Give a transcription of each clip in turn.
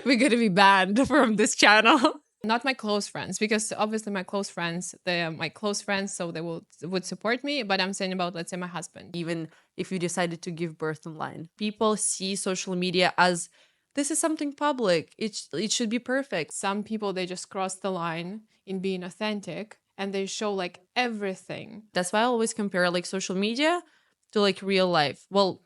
we're gonna be banned from this channel. Not my close friends, because obviously my close friends, they are my close friends, so they would support me. But I'm saying about, let's say, my husband. Even if you decided to give birth online, people see social media as this is something public. It should be perfect. Some people, they just cross the line in being authentic and they show like everything. That's why I always compare like social media to like real life. Well,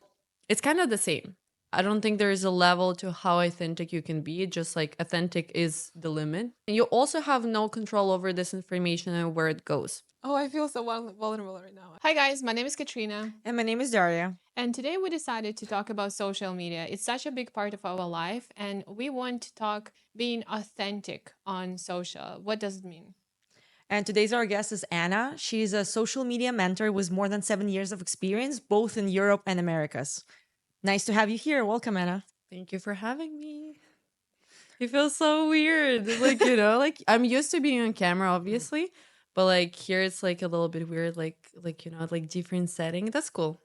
it's kind of the same. I don't think there is a level to how authentic you can be. Just like authentic is the limit. And you also have no control over this information and where it goes. Oh, I feel so vulnerable right now. Hi guys, my name is Katrina. And my name is Daria. And today we decided to talk about social media. It's such a big part of our life, and we want to talk being authentic on social. What does it mean? And today's our guest is Anna. She's a social media mentor with more than 7 years of experience, both in Europe and Americas. Nice to have you here. Welcome, Anna. Thank you for having me. It feels so weird. Like, you know, like I'm used to being on camera, obviously, but like here it's like a little bit weird, like you know, like different setting. That's cool.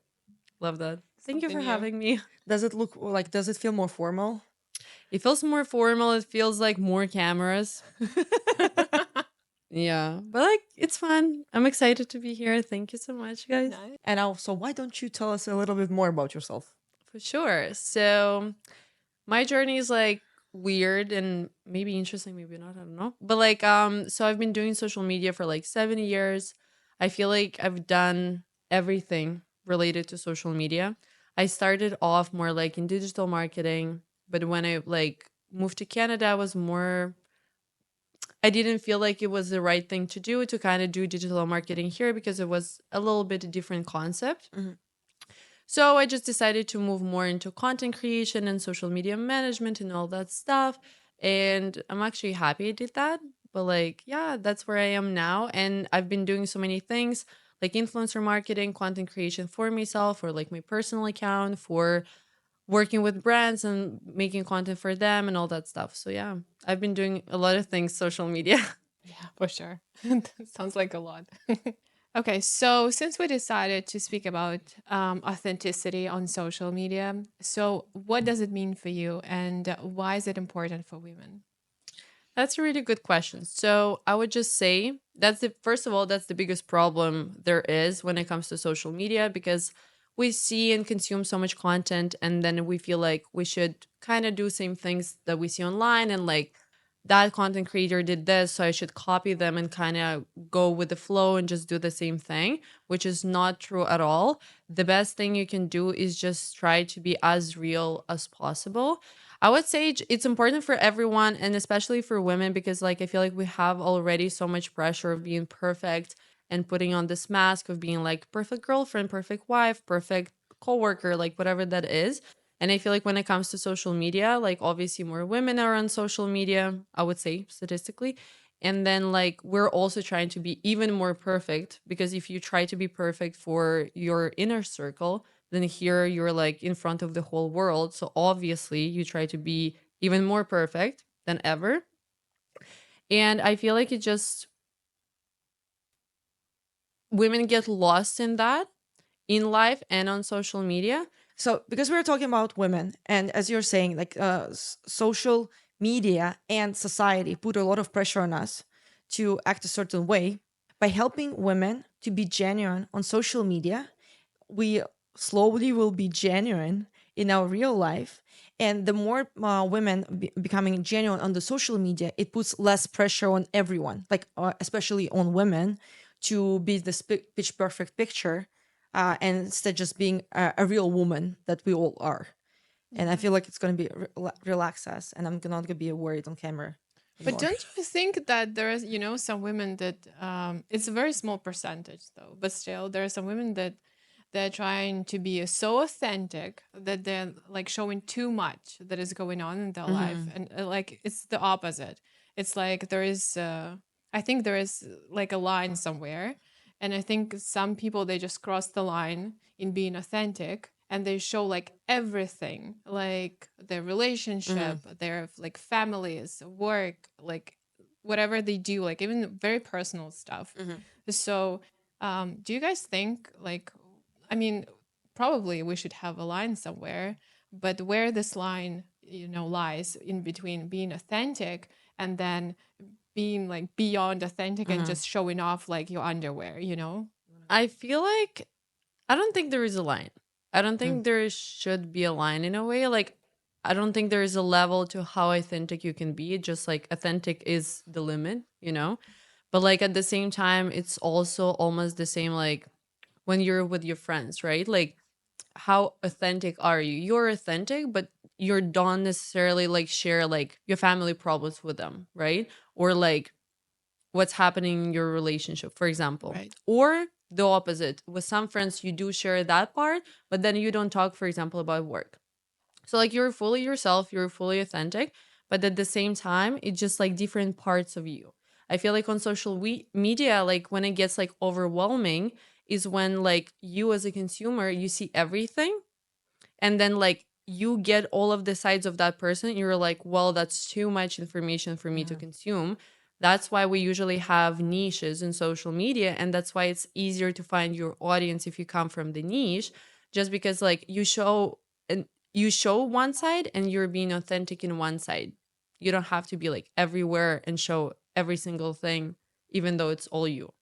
Love that. Thank you for Something new. having me. Does it look like, does it feel more formal? It feels more formal. It feels like more cameras. Yeah, but like it's fun. I'm excited to be here. Thank you so much, guys. Nice. And also, why don't you tell us a little bit more about yourself? For sure. So my journey is like weird and maybe interesting, maybe not, I don't know. But like so I've been doing social media for like 7 years. I feel like I've done everything related to social media. I started off more like in digital marketing, but when I like moved to Canada, I didn't feel like it was the right thing to do to kind of do digital marketing here because it was a little bit a different concept. Mhm. So I just decided to move more into content creation and social media management and all that stuff. And I'm actually happy I did that. But like, yeah, that's where I am now. And I've been doing so many things like influencer marketing, content creation for myself, or like my personal account, for working with brands and making content for them and all that stuff. So yeah, I've been doing a lot of things social media. Yeah, for sure. Sounds like a lot. Okay, so since we decided to speak about authenticity on social media, so what does it mean for you, and why is it important for women? That's a really good question. So I would just say that's the first of all, that's the biggest problem there is when it comes to social media, because we see and consume so much content and then we feel like we should kind of do same things that we see online, and like that content creator did this, so I should copy them and kind of go with the flow and just do the same thing, which is not true at all. The best thing you can do is just try to be as real as possible. I would say it's important for everyone and especially for women, because like I feel like we have already so much pressure of being perfect and putting on this mask of being like perfect girlfriend, perfect wife, perfect coworker, like whatever that is. And I feel like when it comes to social media, like obviously more women are on social media, I would say statistically. And then like we're also trying to be even more perfect, because if you try to be perfect for your inner circle, then here you're like in front of the whole world. So obviously you try to be even more perfect than ever. And I feel like it just, women get lost in that in life and on social media. So, because we're talking about women, and as you're saying, like social media and society put a lot of pressure on us to act a certain way. By helping women to be genuine on social media, we slowly will be genuine in our real life. And the more women becoming genuine on the social media, it puts less pressure on everyone, like especially on women, to be this pitch perfect picture, and instead just being a real woman that we all are. And I feel like it's going to be relax us, and I'm not going to be worried on camera But anymore. don't you think that there is, some women that it's a very small percentage though, but still there are some women that they're trying to be so authentic that they're like showing too much that is going on in their life, and like it's the opposite. It's like there is, I think there is like a line somewhere, and I think some people they just cross the line in being authentic and they show like everything, like their relationship, their like families, work, like whatever they do, like even very personal stuff. So do you guys think like, I mean, probably we should have a line somewhere, but where this line lies in between being authentic and then being like beyond authentic and Mhm. just showing off like your underwear. I feel like I don't think there is a line. I don't Mm. think there should be a line in a way. Like, I don't think there is a level to how authentic you can be. Just like authentic is the limit. But like at the same time, it's also almost the same like when you're with your friends, right? Like, how authentic are you? You're authentic, but you don't necessarily like share like your family problems with them, right? Or like what's happening in your relationship, for example. Right. Or the opposite. With some friends, you do share that part, but then you don't talk, for example, about work. So, like, you're fully yourself, you're fully authentic, but at the same time, it's just like different parts of you. I feel like on social media, like, when it gets like overwhelming, is when like you as a consumer, you see everything and then like you get all of the sides of that person, you're like, well, that's too much information for me to Mhm. consume. That's why we usually have niches in social media, and that's why it's easier to find your audience if you come from the niche, just because like you show one side and you're being authentic in one side. You don't have to be like everywhere and show every single thing, even though it's all you.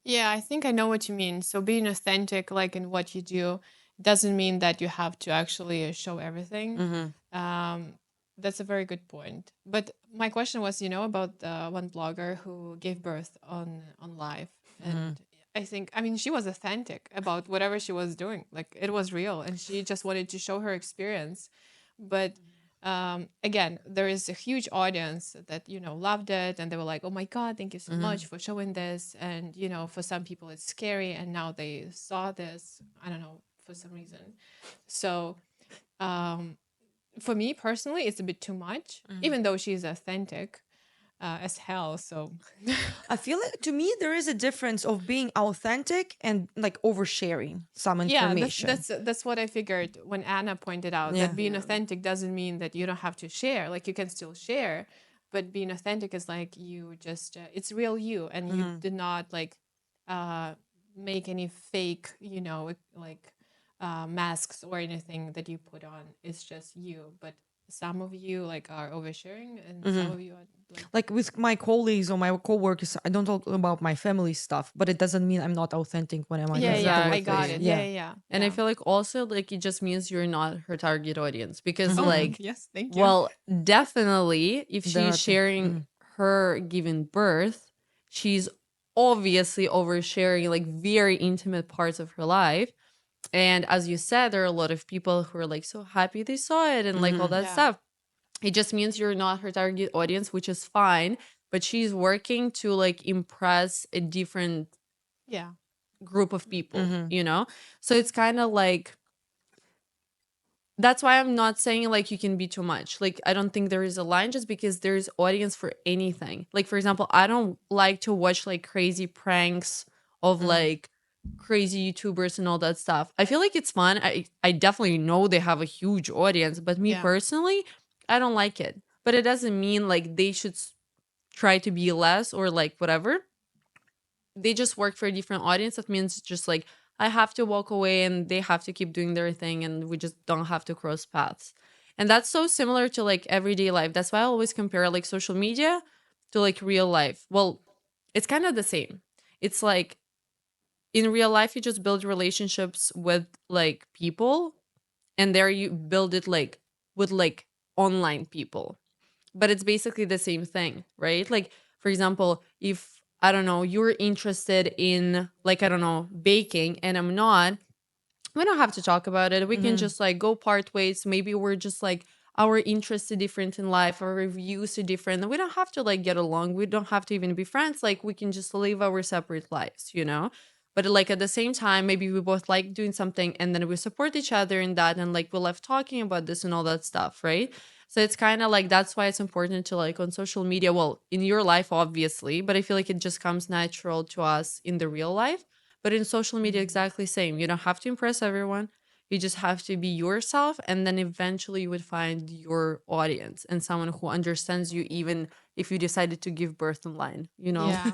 Yeah, I think I know what you mean. So being authentic, like in what you do, doesn't mean that you have to actually show everything. Mhm. Um, that's a very good point. But my question was, about the one blogger who gave birth on live, Mhm. and I mean, she was authentic about whatever she was doing. Like it was real, and she just wanted to show her experience. But again, there is a huge audience that loved it, and they were like, "Oh my god, thank you so much Mhm. for showing this." And for some people, it's scary, and now they saw this. I don't know, for some reason. So um, for me personally, it's a bit too much, Mhm. even though she's authentic as hell. So I feel like to me there is a difference of being authentic and like oversharing some yeah, that's information. that's that's what I figured when Anna pointed out that Yeah. being authentic doesn't mean that you don't have to share. Like you can still share, but being authentic is like you just it's real you, and you Mhm. did not like uh make any fake, like masks or anything that you put on. It's just you, but some of you like are oversharing, and some Mhm. of you are like Like with my colleagues or my coworkers, I don't talk about my family stuff, but it doesn't mean I'm not authentic when I'm yeah, at the yeah, I got workplace. it. Exactly. Yeah, Yeah. yeah, yeah, And I yeah. feel like also like it just means you're not her target audience because Oh, Mhm. like, yes, thank you. well, definitely if They're she's not. sharing Mhm. her giving birth, she's obviously oversharing like very intimate parts of her life. And as you said, there are a lot of people who are like so happy they saw it and like all Mhm. that Yeah, stuff. It just means you're not her target audience, which is fine. But she's working to like impress a different yeah, group of people, Mhm. you know? So it's kind of like that's why I'm not saying like you can be too much. Like I don't think there is a line just because there's audience for anything. Like for example, I don't like to watch like crazy pranks of Mhm. like crazy YouTubers and all that stuff. I feel like it's fun. I definitely know they have a huge audience, but me yeah. personally, I don't like it. But it doesn't mean like they should try to be less or like whatever. They just work for a different audience. That means just like I have to walk away and they have to keep doing their thing and we just don't have to cross paths. And that's so similar to like everyday life. That's why I always compare like social media to like real life. Well, it's kind of the same. It's like in real life you just build relationships with like people and there you build it like with like online people, but it's basically the same thing, right? Like, for example, if I don't know, you're interested in like, I don't know, baking and I'm not, we don't have to talk about it. We can Mhm. just like go part ways. Maybe we're just like our interests are different in life, our views are different. We don't have to like get along. We don't have to even be friends. Like we can just live our separate lives. But like at the same time, maybe we both like doing something and then we support each other in that and like we love talking about this and all that stuff, right? So it's kind of like that's why it's important to like on social media, well, in your life, obviously, but I feel like it just comes natural to us in the real life, but in social media, Mhm. exactly same. You don't have to impress everyone. You just have to be yourself, and then eventually you would find your audience and someone who understands you, even if you decided to give birth online. Yeah.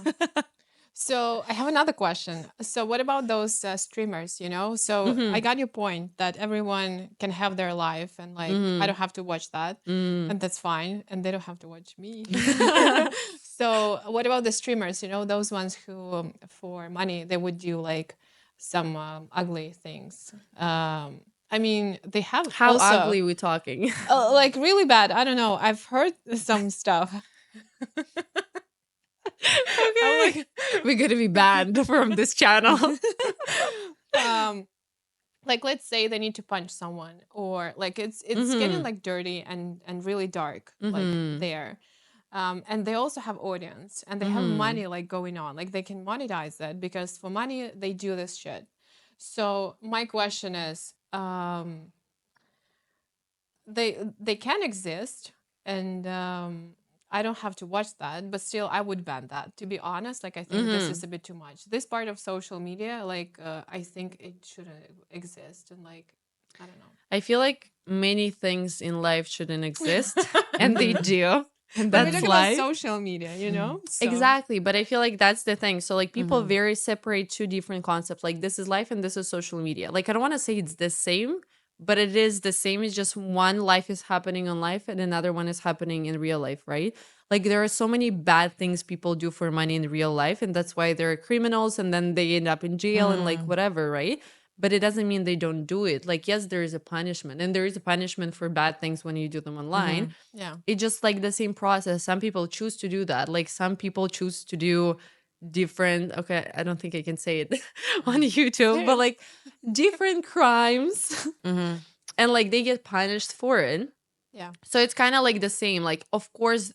So I have another question. So what about those streamers, you know? So I Mm-hmm. got your point that everyone can have their life and like I Mm-hmm. don't have to watch that Mm. and that's fine and they don't have to watch me. So what about the streamers, you know, those ones who for money they would do like some ugly things. I mean, they have How also ugly we talking? like really bad. I don't know. I've heard some stuff. I'm Okay. like We're gonna be banned from this channel. um like let's say they need to punch someone or like it's getting Mm-hmm. like dirty and really dark like Mm-hmm. there and they also have audience and they have Mm-hmm. money like going on like they can monetize it because for money they do this shit. So my question is they can exist and I don't have to watch that, but still I would ban that. To be honest, like I think this Mm-hmm. is a bit too much. This part of social media, like I think it shouldn't exist, and like I don't know. I feel like many things in life shouldn't exist, and they do, and But we're that's talking about life. social media, you know. So Exactly, but I feel like that's the thing. So like people Mhm. very separate two different concepts. Like this is life and this is social media. Like I don't want to say it's the same, but it is the same. It's just one life is happening on life and another one is happening in real life, right? Like there are so many bad things people do for money in real life, and that's why they're criminals and then they end up in jail and like Mhm. whatever, right? But it doesn't mean they don't do it. Like yes, there is a punishment, and there is a punishment for bad things when you do them online. Mhm. yeah, It's just like the same process. Some people choose to do that. Like some people choose to do different, okay, I don't think I can say it on YouTube, but same. like different crimes Mhm. and like they get punished for it. Yeah, So it's kind of like the same. Like of course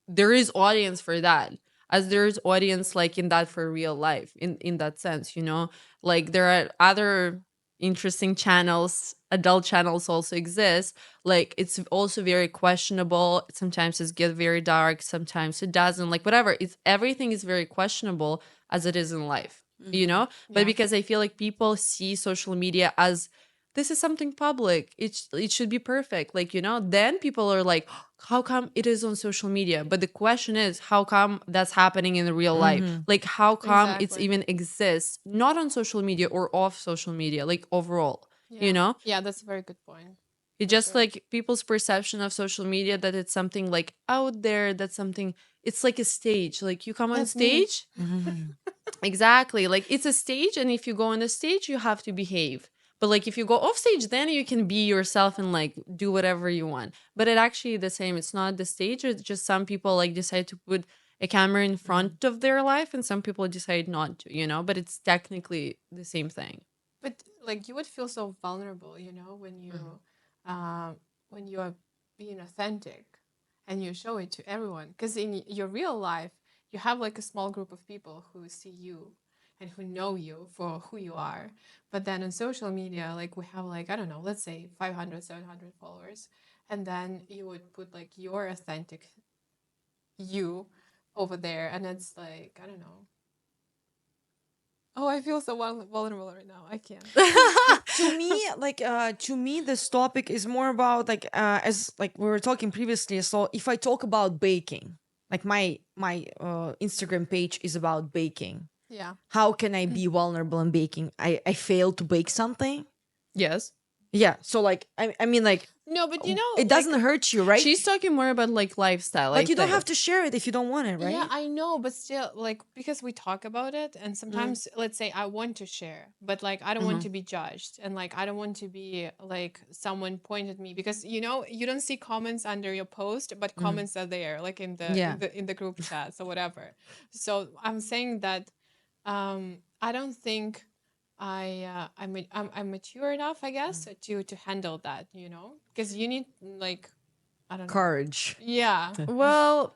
there is audience for that, as there's audience like in that for real life in that sense, you know. Like there are other interesting channels, adult channels also exist. Like it's also very questionable, sometimes it get very dark, sometimes it doesn't, like whatever, it's everything is very questionable as it is in life, you Mhm. know. But yeah. because I feel like people see social media as this is something public, it should be perfect, like, you know, then people are like, how come it is on social media? But the question is, how come that's happening in real life? Mhm. Like, how come it's Exactly. even exists, not on social media or off social media, like overall, you Yeah, know? yeah. That's a very good point It's for just sure. like people's perception of social media that it's something like out there, that's something, it's like a stage. Like you come on That's me. stage. Mhm. Exactly. Like it's a stage, and if you go on the stage, you have to behave. But like if you go off stage, then you can be yourself and like do whatever you want. But it actually the same. It's not the stage. It's just some people like decide to put a camera in Mhm. front of their life, and some people decide not to, you know, but it's technically the same thing. But like you would feel so vulnerable, you know, when you are being authentic and you show it to everyone. Because in your real life, you have like a small group of people who see you and who know you for who you are. But then on social media, like we have like, I don't know, let's say 500, 700 followers. And then you would put like your authentic you over there. And it's like, I don't know. Oh, I feel so vulnerable right now. I can't. To me this topic is more about like as like we were talking previously. So if I talk about baking, like my Instagram page is about baking. Yeah. How can I be vulnerable in baking? I failed to bake something. Yes. Yeah, so like I mean like No, but you know, it like doesn't hurt you, right? She's talking more about like lifestyle, I But you don't think. have to share it if you don't want it, yeah, right? I know, but still, like, because we talk about it, and Mm. sometimes, let's say, I want to share, but like, I don't want Mhm. to be judged, and like, I don't want to be like someone point at me because you know you don't see comments under your post, but Mhm. comments are there, like Yeah. in the group chats or whatever. So I'm saying that I don't think I'm mature enough, I guess, to handle that, you know, because you need like I don't know, Courage. yeah. Well,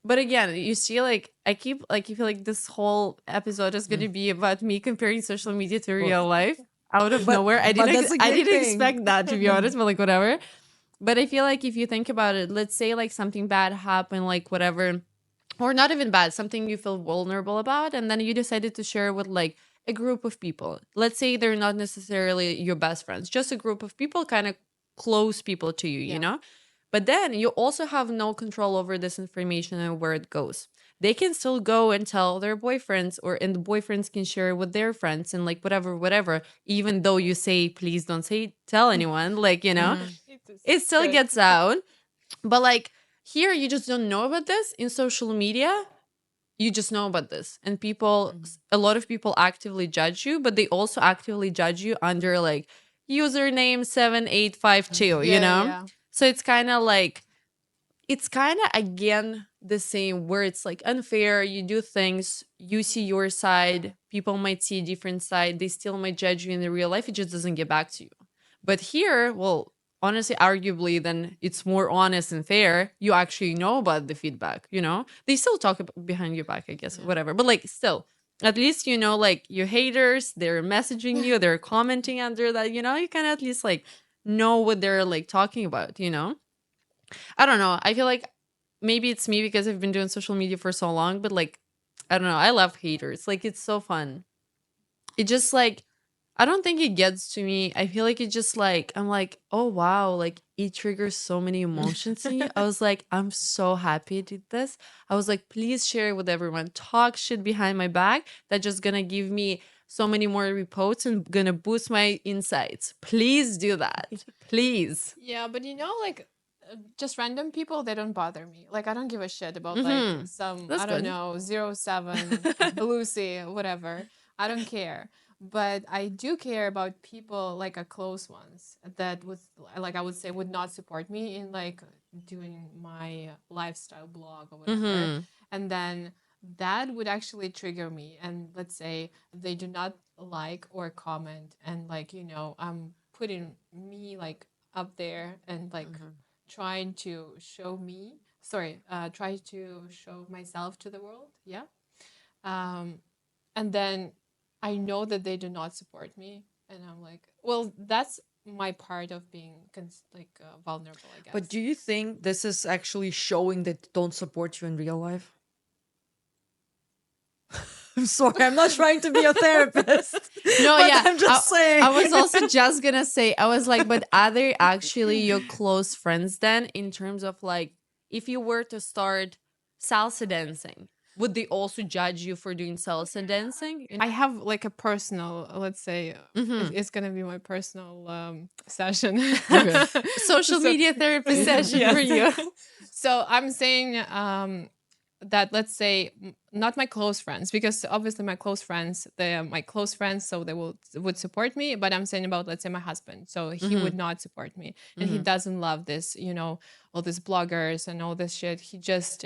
but again, you see, like I keep like you feel like this whole episode is going to be about me comparing social media to Well, real life out of but nowhere. that's a I great didn't thing. expect that, to be honest, but like whatever. But I feel like if you think about it, let's say like something bad happened, like whatever, or not even bad, something you feel vulnerable about, and then you decided to share with like a group of people. Let's say they're not necessarily your best friends, just a group of people, kind of close people to you, you Yeah. know? But then you also have no control over this information and where it goes. they can still go and tell their boyfriends, and the boyfriends can share with their friends and like whatever, even though you say please don't say tell anyone, like, Mhm. It is it still good. gets out. But like here you just don't know about this. In social media you just know about this, and people, Mhm. a lot of people actively judge you, but they also actively judge you under like username 7852, Yeah, yeah. so it's kind of like, it's kind of again the same, where it's like unfair. You do things, you see your side, people might see a different side, they still might judge you in the real life, it just doesn't get back to you. But here, well, honestly, arguably then it's more honest and fair. You actually know about the feedback, they still talk behind your back, I guess, Yeah. whatever, but like still, at least like your haters, they're messaging you, they're commenting under that, you can at least like know what they're like talking about. I don't know. I feel like maybe it's me because I've been doing social media for so long, but like, I don't know. I love haters. Like, it's so fun. It just like, I don't think it gets to me. I feel like it just like, I'm like, oh wow, like it triggers so many emotions in you. I was like, I'm so happy I did this. I was like, please share it with everyone. Talk shit behind my back. That's just gonna give me so many more reposts and gonna boost my insights. Please do that. Please. Yeah, but like just random people, they don't bother me. Like I don't give a shit about like Mm-hmm. some, That's I don't good. know, 07 Lucy, whatever. I don't care. But I do care about people like a close ones that would, like I would say, would not support me in like doing my lifestyle blog or whatever. Mm-hmm. And then that would actually trigger me. And let's say they do not like or comment, and like, I'm putting me like up there and like trying to show me, sorry, try to show myself to the world. Yeah. Um, and then I know that they do not support me. And I'm like, well, that's my part of being vulnerable, I But guess. do you think this is actually showing that they don't support you in real life? I'm sorry, I'm not trying to be a therapist, No, but yeah. I'm I, just saying. I was also just gonna say, I was like, but are they actually your close friends then, in terms of like, if you were to start salsa dancing, would they also judge you for doing salsa dancing? I have like a personal, let's say, Mm-hmm. it's gonna be my personal session. Okay. Social So media therapy session for yes. you. So I'm saying that, let's say, not my close friends, because obviously my close friends, they are my close friends, so they would support me. But I'm saying about, let's say, my husband, so he Mm-hmm. would not support me, and he Mm-hmm. doesn't love this, all these bloggers and all this shit. He just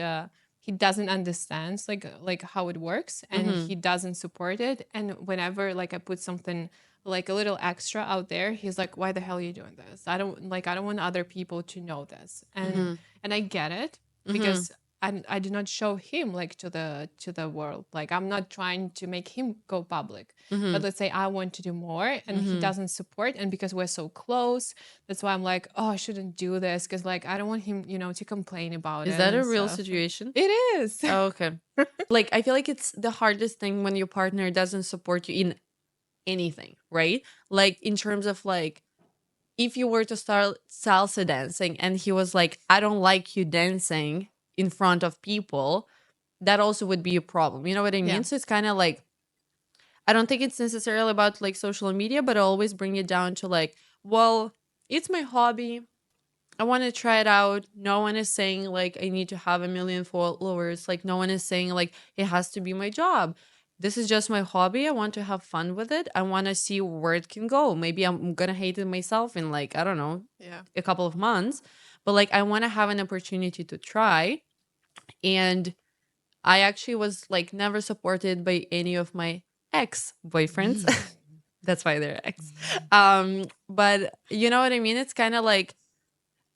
he doesn't understand like how it works, and Mm-hmm. he doesn't support it. And whenever like I put something like a little extra out there, he's like, why the hell are you doing this? I don't want other people to know this. and Mm-hmm. and I get it, Mm-hmm. because I do not show him like to the world. Like I'm not trying to make him go public. Mm-hmm. But let's say I want to do more and he Mm-hmm. doesn't support, and because we're so close, that's why I'm like, oh, I shouldn't do this, because like I don't want him, to complain about Is it that and a real stuff. situation? It is. Oh, okay. Like, I feel like it's the hardest thing when your partner doesn't support you in anything, right? Like, in terms of like, if you were to start salsa dancing and he was like, I don't like you dancing in front of people, that also would be a problem. You know what I Yeah. mean? So it's kind of like, I don't think it's necessarily about like social media, but I always bring it down to like, well, it's my hobby. I want to try it out. No one is saying like I need to have a million followers. Like no one is saying like it has to be my job. This is just my hobby. I want to have fun with it. I want to see where it can go. Maybe I'm going to hate it myself in like, I don't know, Yeah. a couple of months. But like I want to have an opportunity to try. And I actually was like never supported by any of my ex boyfriends. That's why they're ex. But you know what I mean? It's kind of like,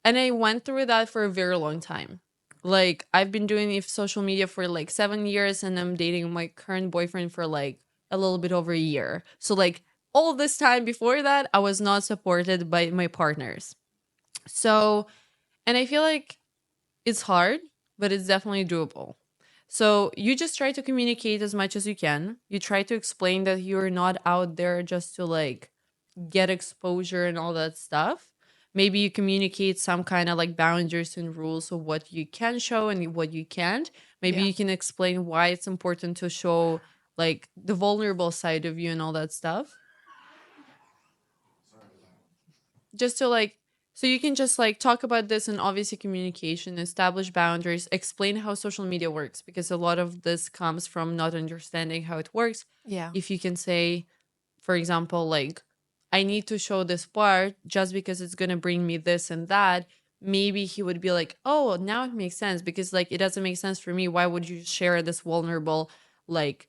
and I went through that for a very long time. Like I've been doing social media for like 7 years, and I'm dating my current boyfriend for like a little bit over a year. So like all this time before that, I was not supported by my partners. So, and I feel like it's hard, but it's definitely doable. So you just try to communicate as much as you can. You try to explain that you're not out there just to like get exposure and all that stuff, maybe you communicate some kind of like boundaries and rules of what you can show and what you can't. Maybe Yeah. you can explain why it's important to show like the vulnerable side of you and all that stuff. Just to like, so you can just like talk about this, and obviously communication, establish boundaries, explain how social media works, because a lot of this comes from not understanding how it works. Yeah. If you can say, for example, like, I need to show this part just because it's going to bring me this and that, maybe he would be like, oh, now it makes sense, because like it doesn't make sense for me. Why would you share this vulnerable like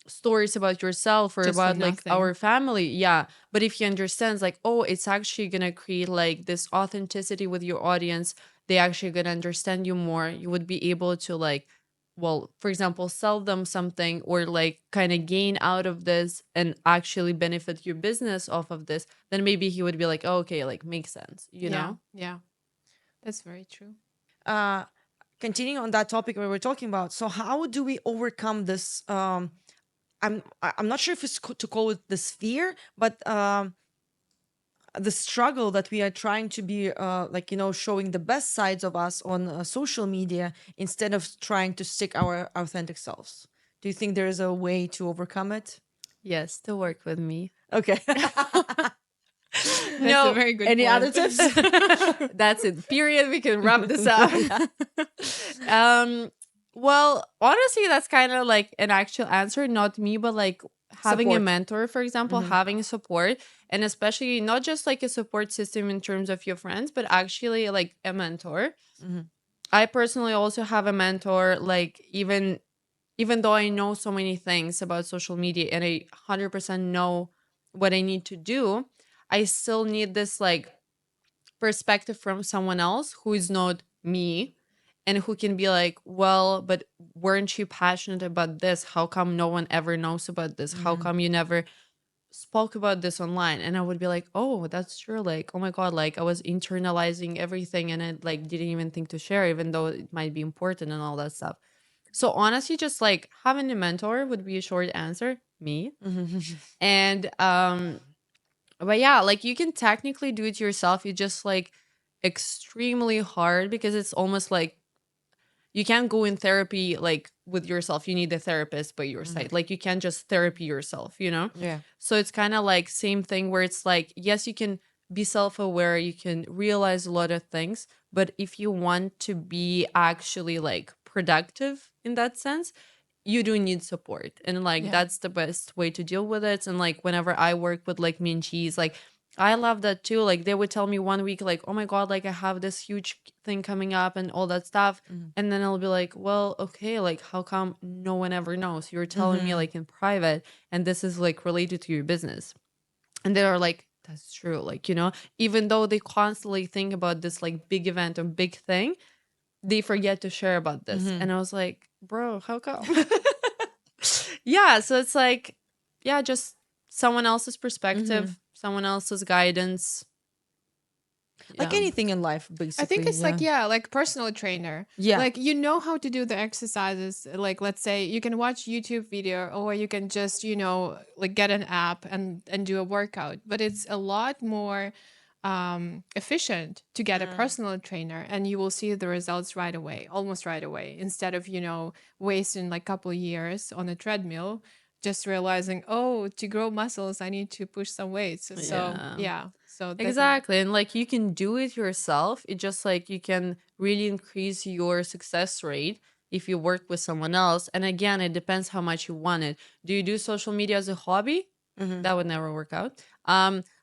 stories about yourself or Just for about like our nothing. family? Yeah. But if he understands like, oh, it's actually going to create like this authenticity with your audience, they actually going to understand you more, you would be able to like, well, for example, sell them something or like kind of gain out of this and actually benefit your business off of this, then maybe he would be like, oh, okay, like makes sense, you Yeah. know? Yeah. That's very true. uh Continuing on that topic we were talking about, so how do we overcome this I'm not sure if it's to call it this fear, but the struggle that we are trying to be like, you know, showing the best sides of us on social media instead of trying to stick our authentic selves? Do you think there is a way to overcome it? Yes, to work with me. Okay. That's a No. very good Any other point. tips? That's it. Period. We can wrap this up. um, well, honestly, that's kind of like an actual answer, not me, but like having a Support. mentor, for example, Mhm. having support, and especially not just like a support system in terms of your friends, but actually like a mentor. Mhm. I personally also have a mentor, like even though I know so many things about social media and I 100% know what I need to do, I still need this like perspective from someone else who is not me, and who can be like, well, but weren't you passionate about this? How come no one ever knows about this? How Mhm. come you never spoke about this online? And I would be like, oh, that's true. Like, oh my God, like I was internalizing everything and I like didn't even think to share, even though it might be important and all that stuff. So honestly, just like having a mentor would be a short answer. Me. Mhm. And but yeah, like you can technically do it yourself. You just like extremely hard, because it's almost like you can't go in therapy like with yourself. You need a therapist by your Mhm. side. Like you can't just therapy yourself, you know? Yeah. So it's kind of like same thing where it's like, yes, you can be self-aware, you can realize a lot of things, but if you want to be actually like productive in that sense, you do need support, and like Yeah. that's the best way to deal with it. And like whenever I work with like me and cheese, like I love that too. Like they would tell me one week like, oh my God, like I have this huge thing coming up and all that stuff, Mhm. and then I'll be like, well, okay, like how come no one ever knows? You're telling me Mhm. like in private, and this is like related to your business. And they are like, that's true, like, you know, even though they constantly think about this like big event or big thing, they forget to share about this. Mhm. And I was like, bro, how come? Yeah, so it's like, yeah, just someone else's Mhm. perspective, someone else's guidance. Like Yeah. anything in life, I think basically. it's like, Yeah. yeah, like personal trainer. Yeah. Like you know how to do the exercises. Like let's say you can watch YouTube video, or you can just, like get an app and do a workout. But it's a lot more efficient to get a Mm. personal trainer, and you will see the results right away, almost right away, instead of, wasting like couple years on a treadmill, just realizing, oh, to grow muscles, I need to push some weights. So Yeah. yeah, so definitely. Exactly. And like you can do it yourself. It just like you can really increase your success rate if you work with someone else. And again, it depends how much you want it. Do you do social media as a hobby? Mhm. That would never work out.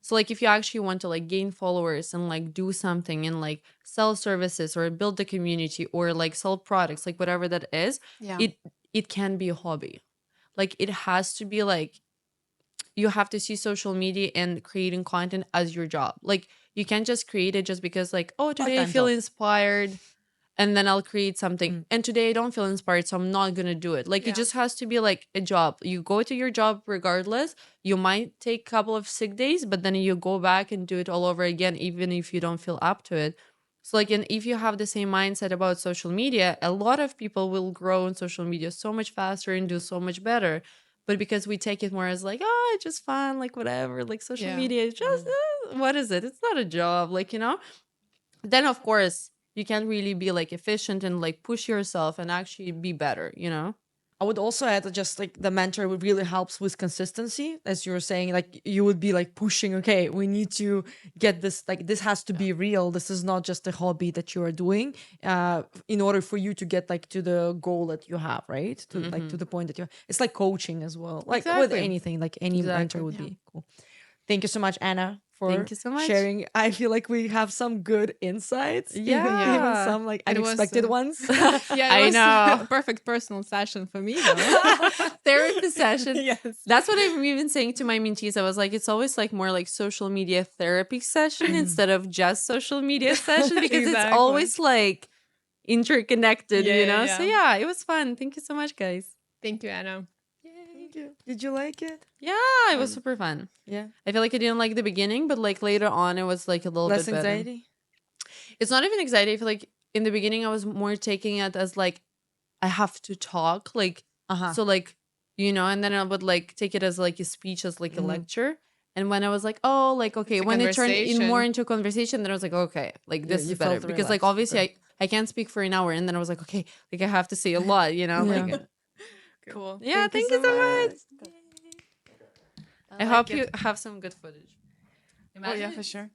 So like if you actually want to like gain followers and like do something and like sell services or build a community or like sell products, like whatever that is, Yeah. it can be a hobby. Like it has to be like you have to see social media and creating content as your job. Like you can't just create it just because like, oh, today I Part-time feel job. inspired and then I'll create something. Mm. And today I don't feel inspired, so I'm not going to do it. Like it Yeah. just has to be like a job. You go to your job regardless. You might take a couple of sick days, but then you go back and do it all over again even if you don't feel up to it. So like, and if you have the same mindset about social media, a lot of people will grow on social media so much faster and do so much better. But because we take it more as like, oh, it's just fun, like whatever, like social Yeah. media is just, Mhm. what is it? It's not a job, like, then of course you can really be like efficient and like push yourself and actually be better. I would also add that just like the mentor would really helps with consistency, as you were saying. Like you would be like pushing, okay, we need to get this. Like this has to be real. This is not just a hobby that you are doing. In order for you to get like to the goal that you have, right? To like to the point that you. It's like coaching as well. Like with Exactly. anything, like any mentor Exactly. would be cool. Thank you so much, Anna, for Thank you so much. sharing. I feel like we have some good insights. Yeah. Even some like It was, unexpected ones. Yeah, I it was know. a perfect personal session for me, though. Therapy session. Yes. That's what I'm even saying to my mentees. I was like, it's always like more like social media therapy session instead of just social media session, because it's Exactly. always like interconnected, Yeah. So yeah, it was fun. Thank you so much, guys. Thank you, Anna. Thank you. Did you like it? Yeah, it was super fun. Yeah. I feel like I didn't like the beginning, but like later on, it was like a little Less bit better. anxiety? It's not even anxiety. I feel like in the beginning, I was more taking it as like I have to talk, like so, like and then I would like take it as like a speech, as like a lecture. And when I was like, oh, like okay, It's a when it turned in more conversation. into a conversation, then I was like, okay, like this you is better, felt because like relaxed, obviously okay. I can't speak for an hour, and then I was like, okay, like I have to say a lot, like Yeah. Cool. yeah. Thank you so much. I like hope it. you have some good footage. Oh, yeah, for sure.